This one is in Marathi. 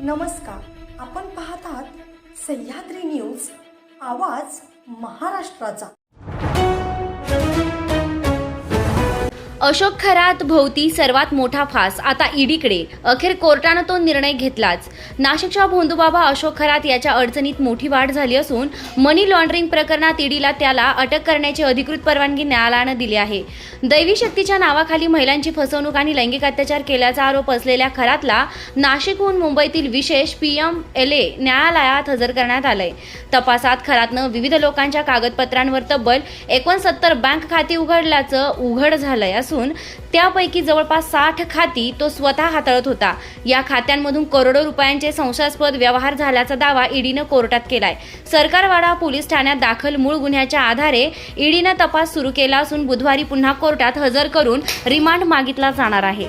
नमस्कार, आपण पाहत आहात सह्याद्री न्यूज, आवाज महाराष्ट्राचा। अशोक खरात भोवती सर्वात मोठा फास आता ईडीकडे। अखेर कोर्टानं तो निर्णय घेतलाच। नाशिकच्या भोंदूबाबा अशोक खरात याच्या अडचणीत मोठी वाढ झाली असून मनी लॉन्ड्रिंग प्रकरणात ईडीला त्याला अटक करण्याची अधिकृत परवानगी न्यायालयानं दिली आहे। दैवी शक्तीच्या नावाखाली महिलांची फसवणूक आणि लैंगिक अत्याचार केल्याचा आरोप असलेल्या खरातला नाशिकहून मुंबईतील विशेष PMLA न्यायालयात हजर करण्यात आलंय। तपासात खरातनं विविध लोकांच्या कागदपत्रांवर तब्बल 69 बँक खाती उघडल्याचं उघड झालंय असून त्यापैकी जवळपास 60 खाती तो स्वतः हाताळत होता। या खात्यांमधून करोडो रुपयांचे संशयास्पद व्यवहार झाल्याचा दावा ईडीनं कोर्टात केलाय। सरकारवाडा पोलीस ठाण्यात दाखल मूळ गुन्ह्याच्या आधारे ईडीनं तपास सुरू केला असून बुधवारी पुन्हा कोर्टात हजर करून रिमांड मागितला जाणार आहे।